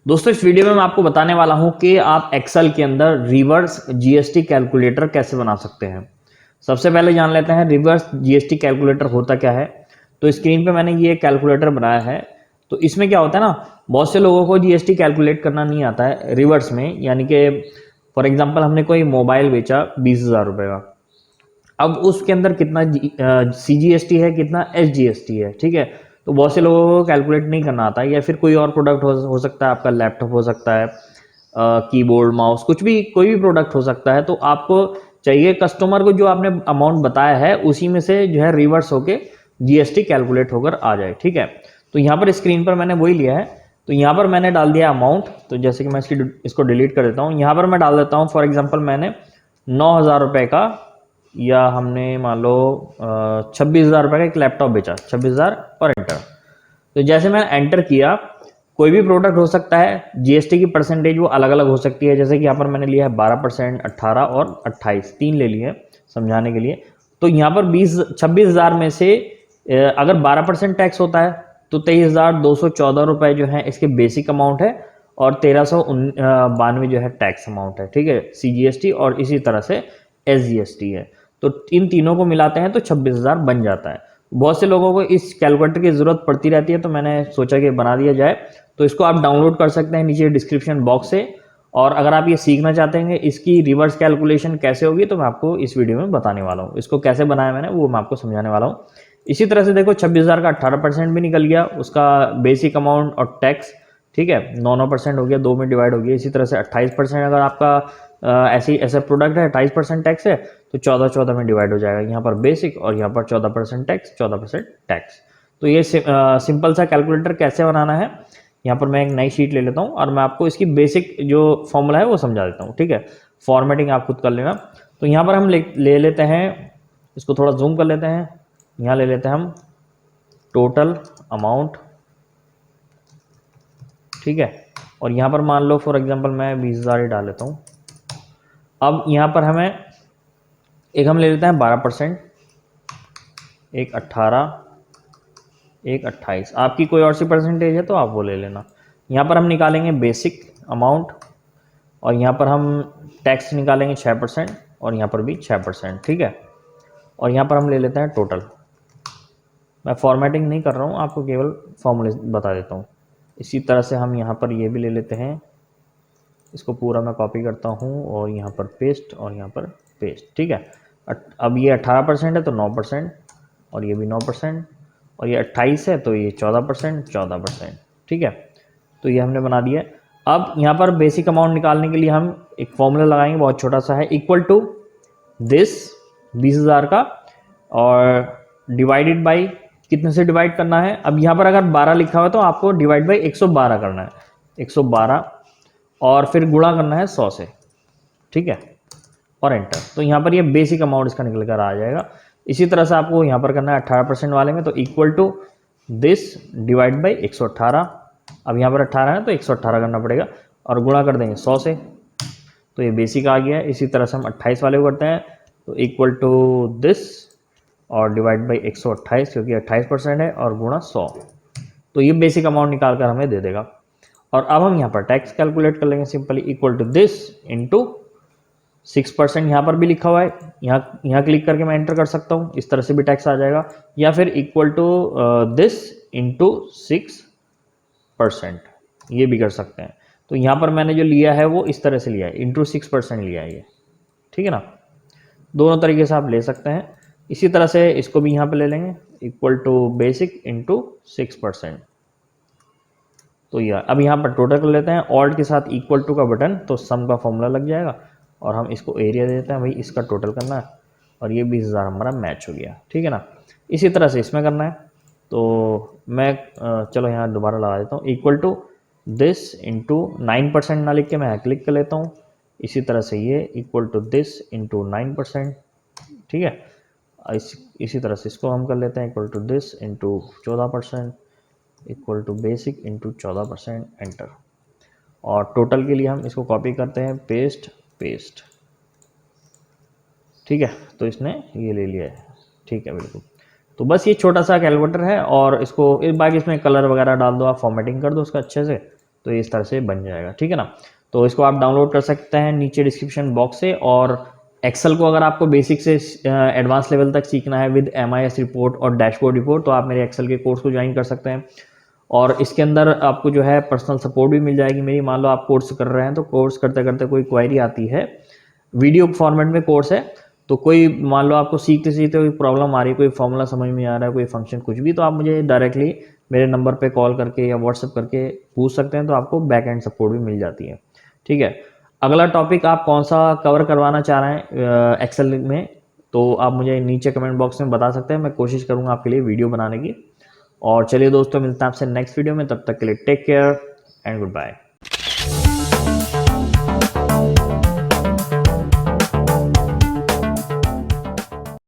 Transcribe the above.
दोस्तों इस वीडियो में मैं आपको बताने वाला हूं कि आप एक्सेल के अंदर रिवर्स जीएसटी कैलकुलेटर कैसे बना सकते हैं। सबसे पहले जान लेते हैं रिवर्स जीएसटी कैलकुलेटर होता क्या है। तो स्क्रीन पे मैंने ये कैलकुलेटर बनाया है। तो इसमें क्या होता है ना, बहुत से लोगों को जीएसटी कैलकुलेट करना नहीं आता है रिवर्स में, यानी कि फॉर एग्जाम्पल हमने कोई मोबाइल बेचा 20,000 रुपये का। अब उसके अंदर कितना सीजीएसटी है, कितना एसजीएसटी है, ठीक है। तो बहुत से लोगों को कैलकुलेट नहीं करना आता है, या फिर कोई और प्रोडक्ट हो सकता है, आपका लैपटॉप हो सकता है, कीबोर्ड माउस कुछ भी, कोई भी प्रोडक्ट हो सकता है। तो आपको चाहिए कस्टमर को जो आपने अमाउंट बताया है उसी में से जो है रिवर्स होके जीएसटी कैलकुलेट होकर आ जाए, ठीक है। तो यहाँ पर स्क्रीन पर मैंने वही लिया है। तो यहाँ पर मैंने डाल दिया अमाउंट। तो जैसे कि मैं इसको डिलीट कर देता हूँ। यहाँ पर मैं डाल देता हूँ फॉर एग्जाम्पल मैंने 9,000 रुपये का, या हमने मान लो 26,000 रुपये का एक लैपटॉप बेचा, 26,000 और एंटर। तो जैसे मैंने एंटर किया, कोई भी प्रोडक्ट हो सकता है, जीएसटी की परसेंटेज वो अलग अलग हो सकती है। जैसे कि यहाँ पर मैंने लिया है 12%, 18 और 28, तीन ले लिए समझाने के लिए। तो यहाँ पर 26,000 में से अगर 12% टैक्स होता है तो 23,214 रुपये जो है इसके बेसिक अमाउंट है, और 1,392 जो है टैक्स अमाउंट है, ठीक है, सीजीएसटी, और इसी तरह से एसजीएसटी है। तो इन तीनों को मिलाते हैं तो 26,000 बन जाता है। बहुत से लोगों को इस कैलकुलेटर की ज़रूरत पड़ती रहती है, तो मैंने सोचा कि बना दिया जाए। तो इसको आप डाउनलोड कर सकते हैं नीचे डिस्क्रिप्शन बॉक्स से। और अगर आप ये सीखना चाहते हैं इसकी रिवर्स कैलकुलेशन कैसे होगी, तो मैं आपको इस वीडियो में बताने वाला हूँ। इसको कैसे बनाया मैंने वो मैं आपको समझाने वाला हूँ। इसी तरह से देखो 26,000 का 18% भी निकल गया, उसका बेसिक अमाउंट और टैक्स, ठीक है, 9% हो गया, 2 में डिवाइड हो गया। इसी तरह से 28% अगर आपका ऐसा प्रोडक्ट है 28% टैक्स है, तो 14 में डिवाइड हो जाएगा। यहाँ पर बेसिक और यहाँ पर 14% टैक्स, 14% टैक्स। तो ये सिंपल सा कैलकुलेटर कैसे बनाना है, यहाँ पर मैं एक नई शीट ले लेता हूँ और मैं आपको इसकी बेसिक जो फॉर्मूला है वो समझा देता हूँ, ठीक है। फॉर्मेटिंग आप खुद कर लेना। तो यहाँ पर हम ले लेते हैं, इसको थोड़ा जूम कर लेते हैं। यहाँ ले लेते हैं हम टोटल अमाउंट, ठीक है। और यहाँ पर मान लो फॉर एग्जांपल मैं 20,000 ही डाल लेता हूँ। अब यहाँ पर हमें एक हम ले लेते हैं 12%, एक 18, एक 28। आपकी कोई और सी परसेंटेज है तो आप वो ले लेना। यहाँ पर हम निकालेंगे बेसिक अमाउंट, और यहाँ पर हम टैक्स निकालेंगे 6%, और यहाँ पर भी 6%, ठीक है। और यहाँ पर हम ले लेते हैं टोटल। मैं फॉर्मेटिंग नहीं कर रहा हूँ, आपको केवल फॉर्मूले बता देता हूँ। इसी तरह से हम यहाँ पर ये भी ले लेते हैं, इसको पूरा मैं कॉपी करता हूँ और यहाँ पर पेस्ट और यहाँ पर पेस्ट, ठीक है। अब ये 18% है तो 9%, और ये भी 9%, और ये 28 है तो ये 14%, 14%, ठीक है। तो ये हमने बना दिया। अब यहाँ पर बेसिक अमाउंट निकालने के लिए हम एक फॉर्मूला लगाएंगे, बहुत छोटा सा है, इक्वल टू दिस 20,000 का, और डिवाइडेड बाई कितने से डिवाइड करना है। अब यहाँ पर अगर 12 लिखा हुआ है तो आपको डिवाइड बाई 112 करना है, 112, और फिर गुणा करना है 100 से, ठीक है, और एंटर। तो यहाँ पर ये बेसिक अमाउंट इसका निकल कर आ जाएगा। इसी तरह से आपको यहाँ पर करना है 18% वाले में, तो equal to this divide by 118। अब यहाँ पर 18 है तो 118 करना पड़ेगा, और गुणा कर देंगे 100 से, तो ये बेसिक आ गया है। इसी तरह से हम 28 वाले को करते हैं, तो इक्वल टू दिस और डिवाइड बाई 128, क्योंकि 28% है, और गुणा 100। तो ये बेसिक अमाउंट निकाल कर हमें दे देगा। और अब हम यहाँ पर टैक्स कैलकुलेट कर लेंगे simply, equal to this into 6%, यहाँ पर भी लिखा हुआ है, यहाँ क्लिक करके मैं एंटर कर सकता हूँ, इस तरह से भी टैक्स आ जाएगा। या फिर इक्वल टू दिस इंटू 6%, ये भी कर सकते हैं। तो यहाँ पर मैंने जो लिया है वो इस तरह से लिया है, इंटू 6% लिया है ये, ठीक है ना। दोनों तरीके से आप ले सकते हैं। इसी तरह से इसको भी यहाँ पे ले लेंगे, इक्वल टू बेसिक इंटू 6%। तो ये अब यहाँ पर टोटल कर लेते हैं, ऑल्ट के साथ इक्वल टू का बटन, तो सम का फॉर्मूला लग जाएगा, और हम इसको एरिया दे देते हैं, भाई इसका टोटल करना है, और ये 20,000 हमारा मैच हो गया, ठीक है ना। इसी तरह से इसमें करना है। तो मैं चलो यहाँ दोबारा लगा देता हूँ, इक्वल टू दिस इंटू 9% ना लिख के मैं क्लिक कर लेता हूँ। इसी तरह से ये इक्वल टू दिस इंटू 9%, ठीक है। इसी तरह से इसको हम कर लेते हैं, equal to this into 14%, equal to basic into 14%, enter. और टोटल के लिए हम इसको कॉपी करते हैं, पेस्ट पेस्ट, ठीक है। तो इसने ये ले लिया है, ठीक है, बिल्कुल। तो बस ये छोटा सा कैलकुलेटर है, और इसको बाकी इसमें कलर वगैरह डाल दो, आप फॉर्मेटिंग कर दो उसका अच्छे से, तो इस तरह से बन जाएगा, ठीक है ना। तो इसको आप डाउनलोड कर सकते हैं नीचे डिस्क्रिप्शन बॉक्स से। और एक्सेल को अगर आपको बेसिक से एडवांस लेवल तक सीखना है विद MIS रिपोर्ट और डैशबोर्ड रिपोर्ट, तो आप मेरे एक्सेल के कोर्स को ज्वाइन कर सकते हैं। और इसके अंदर आपको जो है पर्सनल सपोर्ट भी मिल जाएगी मेरी। मान लो आप कोर्स कर रहे हैं, तो कोर्स करते करते कोई क्वेरी आती है, वीडियो फॉर्मेट में कोर्स है, तो कोई मान लो आपको सीखते सीखते कोई प्रॉब्लम आ रही है, कोई फॉर्मूला समझ में आ रहा है, कोई फंक्शन कुछ भी, तो आप मुझे डायरेक्टली मेरे नंबर पे कॉल करके या व्हाट्सएप करके पूछ सकते हैं, तो आपको बैक एंड सपोर्ट भी मिल जाती है, ठीक है। अगला टॉपिक आप कौन सा कवर करवाना चाह रहे हैं एक्सेल में, तो आप मुझे नीचे कमेंट बॉक्स में बता सकते हैं, मैं कोशिश करूँगा आपके लिए वीडियो बनाने की। और चलिए दोस्तों, मिलते हैं आपसे नेक्स्ट वीडियो में, तब तक के लिए take care and good bye.